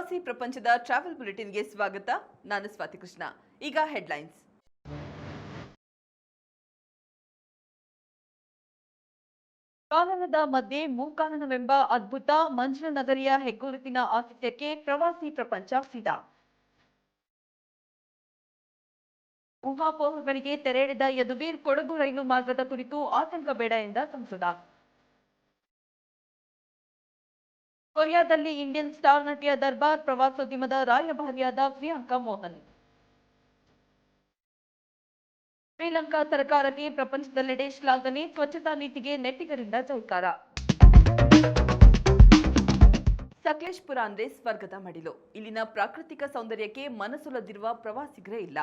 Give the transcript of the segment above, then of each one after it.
ಪ್ರವಾಸಿ ಪ್ರಪಂಚದ ಟ್ರಾವೆಲ್ ಬುಲೆಟಿನ್ಗೆ ಸ್ವಾಗತ. ನಾನು ಸ್ವಾತಿ ಕೃಷ್ಣ. ಈಗ ಹೆಡ್ಲೈನ್ಸ್. ಕಾನನದ ಮಧ್ಯೆ ಮೂಕಾನನವೆಂಬ ಅದ್ಭುತ ಮಂಜಿನ ನಗರಿಯ ಹೆಗ್ಗುರುತಿನ ಆತಿಥ್ಯಕ್ಕೆ ಪ್ರವಾಸಿ ಪ್ರಪಂಚ ಸಿದ್ಧ. ಊಹಾಪೋಹಗಳಿಗೆ ತೆರೆಹಿಡಿದ ಯದುವೀರ್ ಕೊಡಗು ರೈಲು ಮಾರ್ಗದ ಕುರಿತು ಆತಂಕ ಬೇಡ ಎಂದ ಸಂಸದ. ಕೊರಿಯಾದಲ್ಲಿ ಇಂಡಿಯನ್ ಸ್ಟಾರ್ ನಟಿಯ ದರ್ಬಾರ್ ಪ್ರವಾಸೋದ್ಯಮದ ರಾಯಭಾರಿಯಾದ ಪ್ರಿಯಾಂಕಾ ಮೋಹನ್. ಶ್ರೀಲಂಕಾ ಸರ್ಕಾರಕ್ಕೆ ಪ್ರಪಂಚದೆಲ್ಲೆಡೆ ಶ್ಲಾಘನೆ, ಸ್ವಚ್ಛತಾ ನೀತಿಗೆ ನೆಟ್ಟಿಗರಿಂದ ಜೈಕಾರ. ಸಕಲೇಶಪುರ ಅಂದ್ರೆ ಸ್ವರ್ಗದ ಮಡಿಲು. ಇಲ್ಲಿನ ಪ್ರಾಕೃತಿಕ ಸೌಂದರ್ಯಕ್ಕೆ ಮನಸೊಲದಿರುವ ಪ್ರವಾಸಿಗರೇ ಇಲ್ಲ.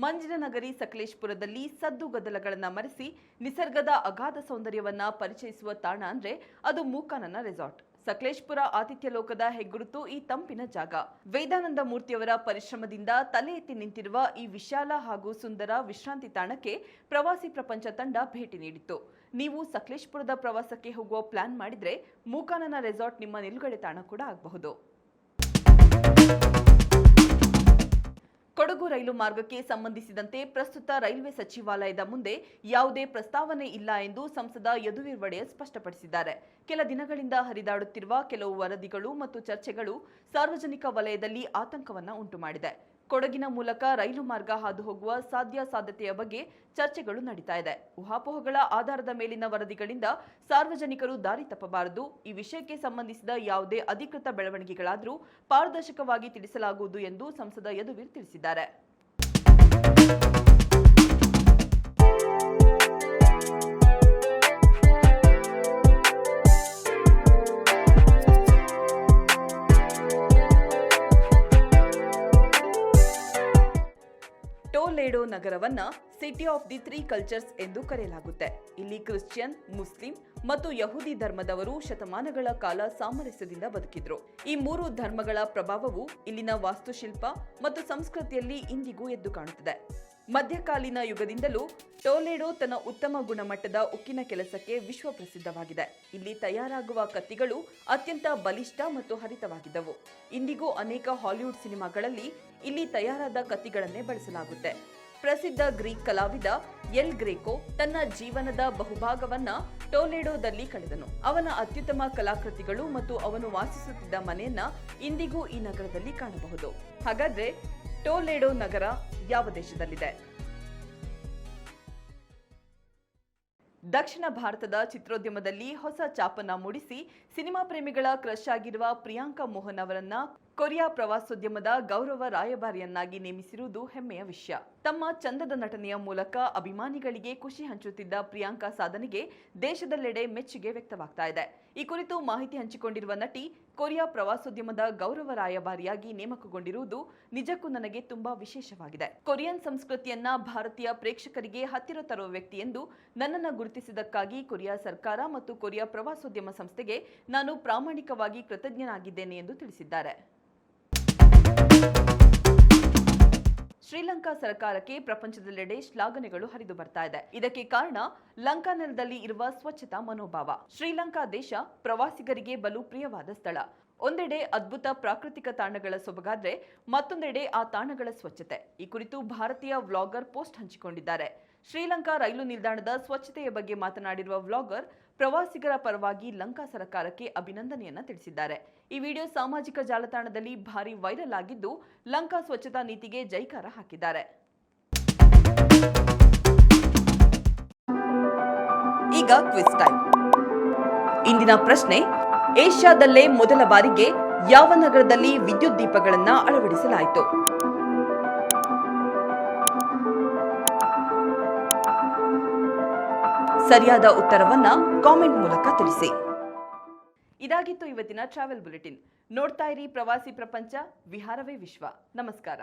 ಮಂಜಿನ ನಗರಿ ಸಕಲೇಶಪುರದಲ್ಲಿ ಸದ್ದು ಗದ್ದಲಗಳನ್ನ ಮರೆಸಿ ನಿಸರ್ಗದ ಅಗಾಧ ಸೌಂದರ್ಯವನ್ನ ಪರಿಚಯಿಸುವ ತಾಣ ಅಂದ್ರೆ ಅದು ಮೂಕಾನನ ರೆಸಾರ್ಟ್. ಸಕಲೇಶಪುರ ಆತಿಥ್ಯ ಲೋಕದ ಹೆಗ್ಗುರುತು ಈ ತಂಪಿನ ಜಾಗ. ವೇದಾನಂದ ಮೂರ್ತಿಯವರ ಪರಿಶ್ರಮದಿಂದ ತಲೆ ಎತ್ತಿ ನಿಂತಿರುವ ಈ ವಿಶಾಲ ಹಾಗೂ ಸುಂದರ ವಿಶ್ರಾಂತಿ ತಾಣಕ್ಕೆ ಪ್ರವಾಸಿ ಪ್ರಪಂಚ ತಂಡ ಭೇಟಿ ನೀಡಿತ್ತು. ನೀವು ಸಕಲೇಶಪುರದ ಪ್ರವಾಸಕ್ಕೆ ಹೋಗುವ ಪ್ಲಾನ್ ಮಾಡಿದ್ರೆ ಮೂಕಾನನ ರೆಸಾರ್ಟ್ ನಿಮ್ಮ ನಿಲುಗಡೆ ತಾಣ ಕೂಡ ಆಗಬಹುದು. ಕೊಡಗು ರೈಲು ಮಾರ್ಗಕ್ಕೆ ಸಂಬಂಧಿಸಿದಂತೆ ಪ್ರಸ್ತುತ ರೈಲ್ವೆ ಸಚಿವಾಲಯದ ಮುಂದೆ ಯಾವುದೇ ಪ್ರಸ್ತಾವನೆ ಇಲ್ಲ ಎಂದು ಸಂಸದ ಯದುವೀರ್ ಒಡೆಯರ್ ಸ್ಪಷ್ಟಪಡಿಸಿದ್ದಾರೆ. ಕೆಲ ದಿನಗಳಿಂದ ಹರಿದಾಡುತ್ತಿರುವ ಕೆಲವು ವರದಿಗಳು ಮತ್ತು ಚರ್ಚೆಗಳು ಸಾರ್ವಜನಿಕ ವಲಯದಲ್ಲಿ ಆತಂಕವನ್ನ ಉಂಟು ಮಾಡಿದೆ. ಕೊಡಗಿನ ಮೂಲಕ ರೈಲು ಮಾರ್ಗ ಹಾದು ಹೋಗುವ ಸಾಧ್ಯತೆಯ ಬಗ್ಗೆ ಚರ್ಚೆಗಳು ನಡೀತಾ ಇದೆ. ಊಹಾಪೋಹಗಳ ಆಧಾರದ ಮೇಲಿನ ವರದಿಗಳಿಂದ ಸಾರ್ವಜನಿಕರು ದಾರಿ ತಪ್ಪಬಾರದು. ಈ ವಿಷಯಕ್ಕೆ ಸಂಬಂಧಿಸಿದ ಯಾವುದೇ ಅಧಿಕೃತ ಬೆಳವಣಿಗೆಗಳಾದರೂ ಪಾರದರ್ಶಕವಾಗಿ ತಿಳಿಸಲಾಗುವುದು ಎಂದು ಸಂಸದ ಯದುವೀರ್ ತಿಳಿಸಿದ್ದಾರೆ. ಟೋಲೆಡೋ ನಗರವನ್ನ ಸಿಟಿ ಆಫ್ ದಿ 3 ಕಲ್ಚರ್ಸ್ ಎಂದು ಕರೆಯಲಾಗುತ್ತೆ. ಇಲ್ಲಿ ಕ್ರಿಶ್ಚಿಯನ್, ಮುಸ್ಲಿಂ ಮತ್ತು ಯಹೂದಿ ಧರ್ಮದವರು ಶತಮಾನಗಳ ಕಾಲ ಸಾಮರಸ್ಯದಿಂದ ಬದುಕಿದ್ರು. ಈ 3 ಧರ್ಮಗಳ ಪ್ರಭಾವವು ಇಲ್ಲಿನ ವಾಸ್ತುಶಿಲ್ಪ ಮತ್ತು ಸಂಸ್ಕೃತಿಯಲ್ಲಿ ಇಂದಿಗೂ ಎದ್ದು ಕಾಣುತ್ತದೆ. ಮಧ್ಯಕಾಲೀನ ಯುಗದಿಂದಲೂ ಟೋಲೆಡೋ ತನ್ನ ಉತ್ತಮ ಗುಣಮಟ್ಟದ ಉಕ್ಕಿನ ಕೆಲಸಕ್ಕೆ ವಿಶ್ವ ಪ್ರಸಿದ್ಧವಾಗಿದೆ. ಇಲ್ಲಿ ತಯಾರಾಗುವ ಕತ್ತಿಗಳು ಅತ್ಯಂತ ಬಲಿಷ್ಠ ಮತ್ತು ಹರಿತವಾಗಿದ್ದವು. ಇಂದಿಗೂ ಅನೇಕ ಹಾಲಿವುಡ್ ಸಿನಿಮಾಗಳಲ್ಲಿ ಇಲ್ಲಿ ತಯಾರಾದ ಕತ್ತಿಗಳನ್ನೇ ಬಳಸಲಾಗುತ್ತೆ. ಪ್ರಸಿದ್ಧ ಗ್ರೀಕ್ ಕಲಾವಿದ ಎಲ್ ಗ್ರೇಕೋ ತನ್ನ ಜೀವನದ ಬಹುಭಾಗವನ್ನ ಟೋಲೆಡೋದಲ್ಲಿ ಕಳೆದನು. ಅವನ ಅತ್ಯುತ್ತಮ ಕಲಾಕೃತಿಗಳು ಮತ್ತು ಅವನು ವಾಸಿಸುತ್ತಿದ್ದ ಮನೆಯನ್ನ ಇಂದಿಗೂ ಈ ನಗರದಲ್ಲಿ ಕಾಣಬಹುದು. ಹಾಗಾದ್ರೆ ಟೋಲೆಡೋ ನಗರ ಯಾವ ದೇಶದಲ್ಲಿದೆ? ದಕ್ಷಿಣ ಭಾರತದ ಚಿತ್ರೋದ್ಯಮದಲ್ಲಿ ಹೊಸ ಛಾಪನ್ನ ಮೂಡಿಸಿ ಸಿನಿಮಾ ಪ್ರೇಮಿಗಳ ಕ್ರಶ್ ಆಗಿರುವ ಪ್ರಿಯಾಂಕಾ ಮೋಹನ್ ಅವರನ್ನ ಕೊರಿಯಾ ಪ್ರವಾಸೋದ್ಯಮದ ಗೌರವ ರಾಯಭಾರಿಯನ್ನಾಗಿ ನೇಮಿಸಿರುವುದು ಹೆಮ್ಮೆಯ ವಿಷಯ. ತಮ್ಮ ಚಂದದ ನಟನೆಯ ಮೂಲಕ ಅಭಿಮಾನಿಗಳಿಗೆ ಖುಷಿ ಹಂಚುತ್ತಿದ್ದ ಪ್ರಿಯಾಂಕಾ ಸಾಧನೆಗೆ ದೇಶದೆಲ್ಲೆಡೆ ಮೆಚ್ಚುಗೆ ವ್ಯಕ್ತವಾಗ್ತಾ ಇದೆ. ಈ ಕುರಿತು ಮಾಹಿತಿ ಹಂಚಿಕೊಂಡಿರುವ ನಟಿ, ಕೊರಿಯಾ ಪ್ರವಾಸೋದ್ಯಮದ ಗೌರವ ರಾಯಭಾರಿಯಾಗಿ ನೇಮಕಗೊಂಡಿರುವುದು ನಿಜಕ್ಕೂ ನನಗೆ ತುಂಬಾ ವಿಶೇಷವಾಗಿದೆ. ಕೊರಿಯನ್ ಸಂಸ್ಕೃತಿಯನ್ನ ಭಾರತೀಯ ಪ್ರೇಕ್ಷಕರಿಗೆ ಹತ್ತಿರ ತರುವ ವ್ಯಕ್ತಿ ಎಂದು ನನ್ನನ್ನು ಗುರುತಿಸಿದ್ದಕ್ಕಾಗಿ ಕೊರಿಯಾ ಸರ್ಕಾರ ಮತ್ತು ಕೊರಿಯಾ ಪ್ರವಾಸೋದ್ಯಮ ಸಂಸ್ಥೆಗೆ ನಾನು ಪ್ರಾಮಾಣಿಕವಾಗಿ ಕೃತಜ್ಞನಾಗಿದ್ದೇನೆ ಎಂದು ತಿಳಿಸಿದ್ದಾರೆ. ಶ್ರೀಲಂಕಾ ಸರ್ಕಾರಕ್ಕೆ ಪ್ರಪಂಚದೆಲ್ಲೆಡೆ ಶ್ಲಾಘನೆಗಳು ಹರಿದು ಬರ್ತಾ ಇದೆ. ಇದಕ್ಕೆ ಕಾರಣ ಲಂಕಾ ನೆಲದಲ್ಲಿ ಇರುವ ಸ್ವಚ್ಛತಾ ಮನೋಭಾವ. ಶ್ರೀಲಂಕಾ ದೇಶ ಪ್ರವಾಸಿಗರಿಗೆ ಬಲು ಪ್ರಿಯವಾದ ಸ್ಥಳ. ಒಂದೆಡೆ ಅದ್ಭುತ ಪ್ರಾಕೃತಿಕ ತಾಣಗಳ ಸೊಬಗಾದ್ರೆ ಮತ್ತೊಂದೆಡೆ ಆ ತಾಣಗಳ ಸ್ವಚ್ಛತೆ. ಈ ಕುರಿತು ಭಾರತೀಯ ವ್ಲಾಗರ್ ಪೋಸ್ಟ್ ಹಂಚಿಕೊಂಡಿದ್ದಾರೆ. ಶ್ರೀಲಂಕಾ ರೈಲು ನಿಲ್ದಾಣದ ಸ್ವಚ್ಛತೆಯ ಬಗ್ಗೆ ಮಾತನಾಡಿರುವ ವ್ಲಾಗರ್ ಪ್ರವಾಸಿಗರ ಪರವಾಗಿ ಲಂಕಾ ಸರ್ಕಾರಕ್ಕೆ ಅಭಿನಂದನೆಯನ್ನ ತಿಳಿಸಿದ್ದಾರೆ. ಈ ವಿಡಿಯೋ ಸಾಮಾಜಿಕ ಜಾಲತಾಣದಲ್ಲಿ ಭಾರಿ ವೈರಲ್ ಆಗಿದ್ದು ಲಂಕಾ ಸ್ವಚ್ಛತಾ ನೀತಿಗೆ ಜೈಕಾರ ಹಾಕಿದ್ದಾರೆ. ಈಗ ಕ್ವಿಜ್ ಟೈಮ್. ಇಂದಿನ ಪ್ರಶ್ನೆ, ಏಷ್ಯಾದಲ್ಲೇ ಮೊದಲ ಬಾರಿಗೆ ಯಾವ ನಗರದಲ್ಲಿ ವಿದ್ಯುತ್ ದೀಪಗಳನ್ನ ಅಳವಡಿಸಲಾಯಿತು? ಸರಿಯಾದ ಉತ್ತರವನ್ನ ಕಾಮೆಂಟ್ ಮೂಲಕ ತಿಳಿಸಿ. ಇದಾಗಿತ್ತು ಇವತ್ತಿನ ಟ್ರಾವೆಲ್ ಬುಲೆಟಿನ್. ನೋಡ್ತಾ ಇರಿ ಪ್ರವಾಸಿ ಪ್ರಪಂಚ, ವಿಹಾರವೇ ವಿಶ್ವ. ನಮಸ್ಕಾರ.